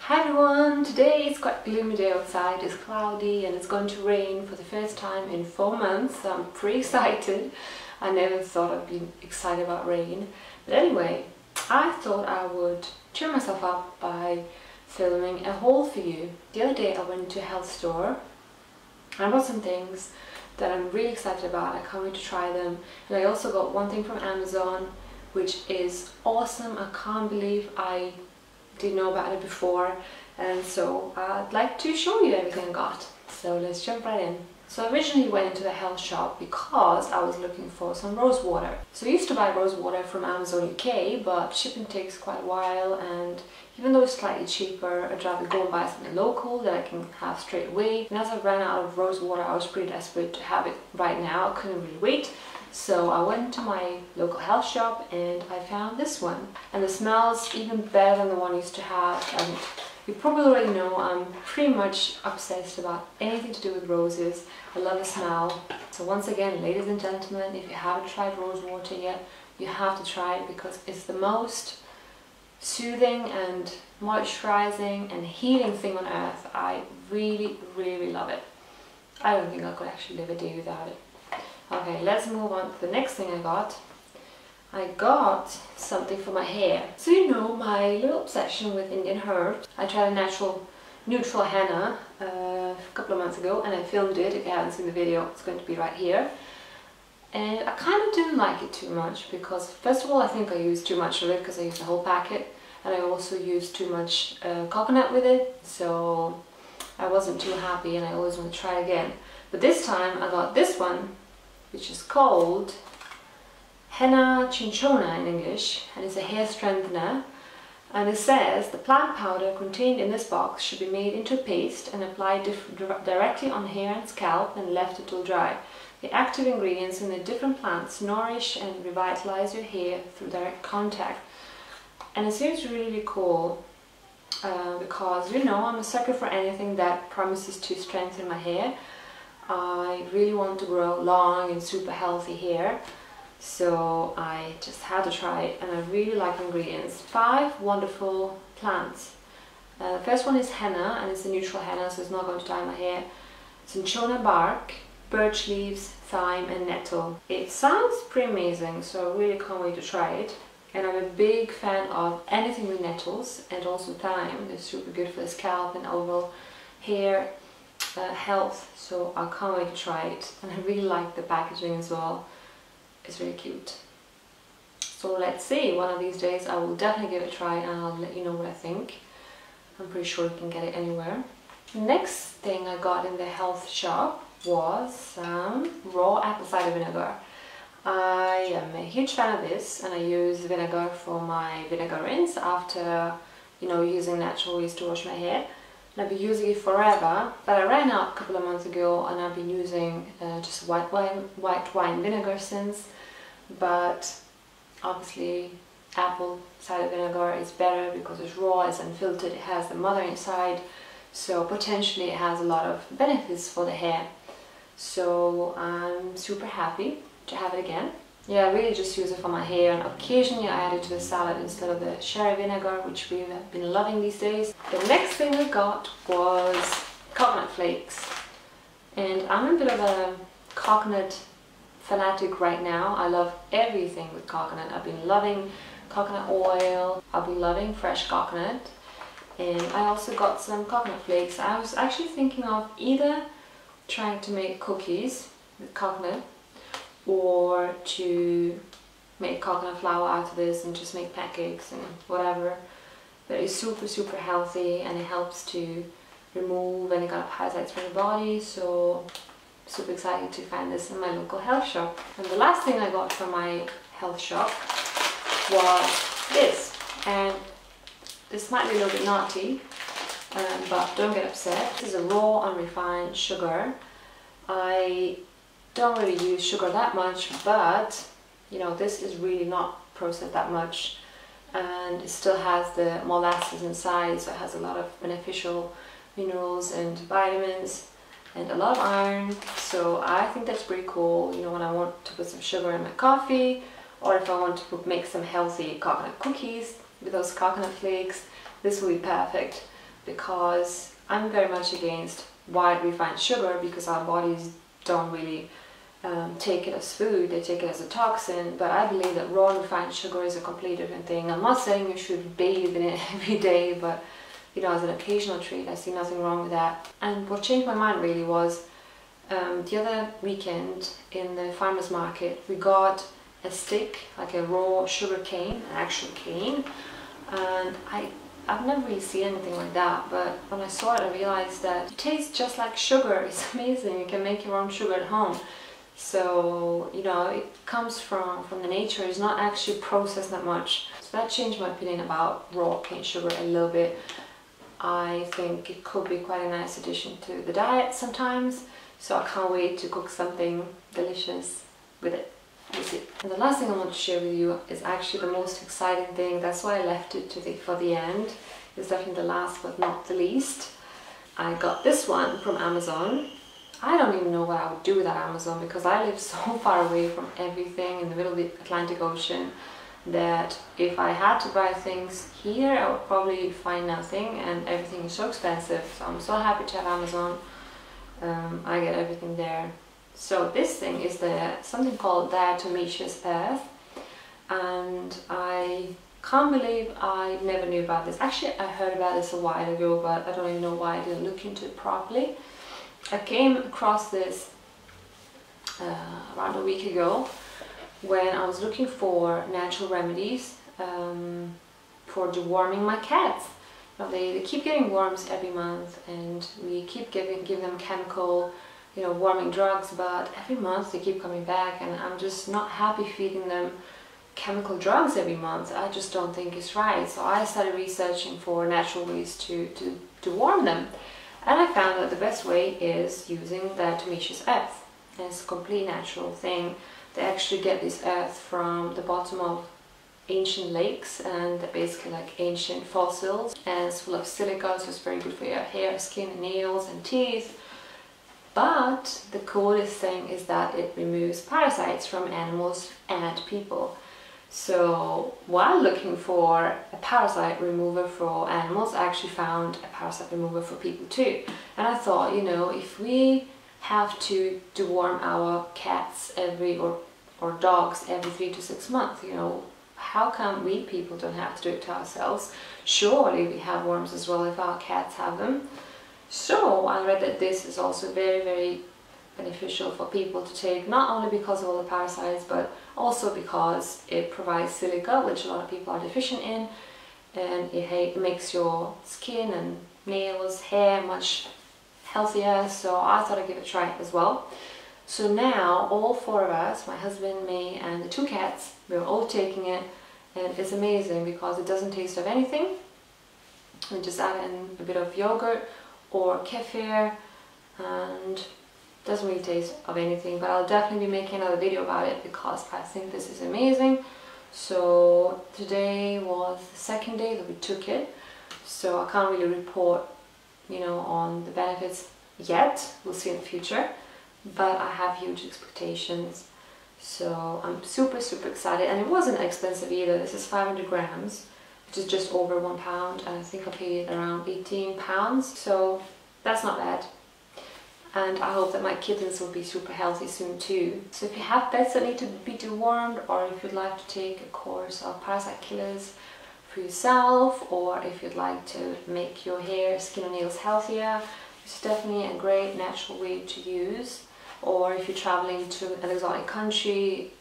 Hi everyone! Today it's quite a gloomy day outside, it's cloudy and it's going to rain for the first time in 4 months. So I'm pretty excited. I never thought I'd be excited about rain. But anyway, I thought I would cheer myself up by filming a haul for you. The other day I went to a health store and I bought some things that I'm really excited about. I can't wait to try them. And I also got one thing from Amazon which is awesome. I can't believe I didn't know about it before, and so I'd like to show you everything I got. So let's jump right in. So I originally went into the health shop because I was looking for some Rosewater. So I used to buy Rosewater from Amazon UK, but shipping takes quite a while, and even though it's slightly cheaper, I'd rather go and buy something local that I can have straight away. And as I ran out of Rosewater, I was pretty desperate to have it right now. I couldn't really wait. So I went to my local health shop and I found this one. And the smell's even better than the one I used to have. And you probably already know I'm pretty much obsessed about anything to do with roses. I love the smell. So once again, ladies and gentlemen, if you haven't tried Rosewater yet, you have to try it because it's the most soothing and moisturizing and healing thing on earth. I really, really love it. I don't think I could actually live a day without it. Okay, let's move on to the next thing I got. I got something for my hair. So you know my little obsession with Indian herbs. I tried a neutral henna a couple of months ago and I filmed it. If you haven't seen the video, it's going to be right here. And I kind of didn't like it too much because first of all I think I used too much of it because I used the whole packet, and I also used too much coconut with it, so I wasn't too happy and I always want to try again. But this time I got this one, which is called Henna Cinchona in English, and it's a hair strengthener. And it says the plant powder contained in this box should be made into a paste and applied directly on hair and scalp and left until dry. The active ingredients in the different plants nourish and revitalize your hair through direct contact. And it seems really, really cool because, you know, I'm a sucker for anything that promises to strengthen my hair. I really want to grow long and super healthy hair, so I just had to try it, and I really like the ingredients. 5 wonderful plants. The first one is henna, and it's a neutral henna, so it's not going to dye my hair. Cinchona bark, birch leaves, thyme and nettle. It sounds pretty amazing, so I really can't wait to try it. And I'm a big fan of anything with nettles and also thyme. They're super good for the scalp and overall hair health, so I can't wait to try it. And I really like the packaging as well. It's really cute. So let's see, one of these days I will definitely give it a try and I'll let you know what I think. I'm pretty sure you can get it anywhere. The next thing I got in the health shop was some raw apple cider vinegar. I am a huge fan of this, and I use vinegar for my vinegar rinse after, you know, using natural ways to wash my hair. And I've been using it forever, but I ran out a couple of months ago and I've been using just white wine vinegar since. But obviously apple cider vinegar is better because it's raw, it's unfiltered, it has the mother inside, so potentially it has a lot of benefits for the hair. So I'm super happy to have it again. Yeah, I really just use it for my hair, and occasionally I add it to the salad instead of the sherry vinegar, which we've been loving these days. The next thing I got was coconut flakes, and I'm a bit of a coconut fanatic right now. I love everything with coconut. I've been loving coconut oil, I've been loving fresh coconut, and I also got some coconut flakes. I was actually thinking of either trying to make cookies with coconut or to make coconut flour out of this and just make pancakes and whatever. But it's super, super healthy, and it helps to remove any kind of parasites from the body, so super excited to find this in my local health shop. And the last thing I got from my health shop was this, and this might be a little bit naughty, but don't get upset. This is a raw unrefined sugar. I don't really use sugar that much, but you know, this is really not processed that much, and it still has the molasses inside, so it has a lot of beneficial minerals and vitamins and a lot of iron. So I think that's pretty cool, you know, when I want to put some sugar in my coffee, or if I want to make some healthy coconut cookies with those coconut flakes, this will be perfect. because I'm very much against white refined sugar, because our bodies don't really take it as food, they take it as a toxin. But I believe that raw refined sugar is a completely different thing. I'm not saying you should bathe in it every day, but you know, as an occasional treat, I see nothing wrong with that. And what changed my mind really was the other weekend in the farmer's market, we got a stick, like a raw sugar cane, an actual cane, and I've never really seen anything like that, but when I saw it I realized that it tastes just like sugar. It's amazing. You can make your own sugar at home. So, you know, it comes from the nature. It's not actually processed that much. So that changed my opinion about raw cane sugar a little bit. I think it could be quite a nice addition to the diet sometimes. So I can't wait to cook something delicious with it. And the last thing I want to share with you is actually the most exciting thing. That's why I left it for the end. It's definitely the last but not the least. I got this one from Amazon. I don't even know what I would do without Amazon, because I live so far away from everything in the middle of the Atlantic Ocean that if I had to buy things here, I would probably find nothing, and everything is so expensive. So I'm so happy to have Amazon. I get everything there. So this thing is something called Diatomaceous Earth, and I can't believe I never knew about this. Actually, I heard about this a while ago, but I don't even know why I didn't look into it properly. I came across this around a week ago when I was looking for natural remedies for deworming my cats. Now they keep getting worms every month, and we keep giving them chemical, you know, warming drugs, but every month they keep coming back, and I'm just not happy feeding them chemical drugs every month. I just don't think it's right. So I started researching for natural ways to warm them, and I found that the best way is using Diatomaceous Earth. And it's a completely natural thing. They actually get this earth from the bottom of ancient lakes, and they're basically like ancient fossils, and it's full of silica, so it's very good for your hair, skin, nails and teeth. But the coolest thing is that it removes parasites from animals and people. So while looking for a parasite remover for animals, I actually found a parasite remover for people too. And I thought, you know, if we have to deworm our cats or dogs every 3 to 6 months, you know, how come we people don't have to do it to ourselves? Surely we have worms as well if our cats have them. So I read that this is also very, very beneficial for people to take, not only because of all the parasites, but also because it provides silica, which a lot of people are deficient in, and it makes your skin and nails, hair much healthier. So I thought I'd give it a try as well. So now all 4 of us, my husband, me and the 2 cats, we're all taking it, and it's amazing because it doesn't taste of anything. We just add in a bit of yogurt or kefir, and doesn't really taste of anything, but I'll definitely be making another video about it because I think this is amazing. So today was the 2nd day that we took it, so I can't really report, you know, on the benefits yet. We'll see in the future, but I have huge expectations. So I'm super excited, and it wasn't expensive either. This is 500 grams, which is just over £1, and I think I paid around £18, so that's not bad. And I hope that my kittens will be super healthy soon too. So if you have pets that need to be dewormed, or if you'd like to take a course of parasite killers for yourself, or if you'd like to make your hair, skin and nails healthier, it's definitely a great natural way to use. Or if you're traveling to an exotic country,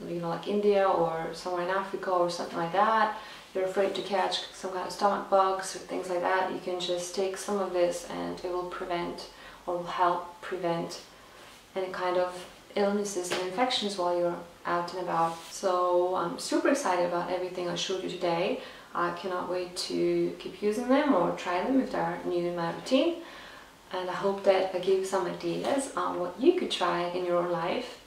you know, like India or somewhere in Africa or something like that, you're afraid to catch some kind of stomach bugs or things like that, you can just take some of this and it will prevent or will help prevent any kind of illnesses and infections while you're out and about. So I'm super excited about everything I showed you today. I cannot wait to keep using them or try them if they're new in my routine. And I hope that I gave you some ideas on what you could try in your own life.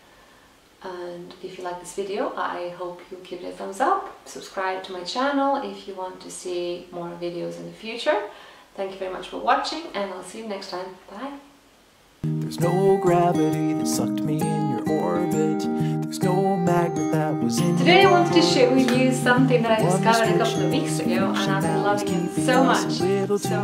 And if you like this video, I hope you give it a thumbs up. Subscribe to my channel if you want to see more videos in the future. Thank you very much for watching, and I'll see you next time. Bye! There's no gravity that sucked me in your orbit. There's no magnet that Today I wanted to share with you something that I discovered a couple of weeks ago and I've been loving it so much. So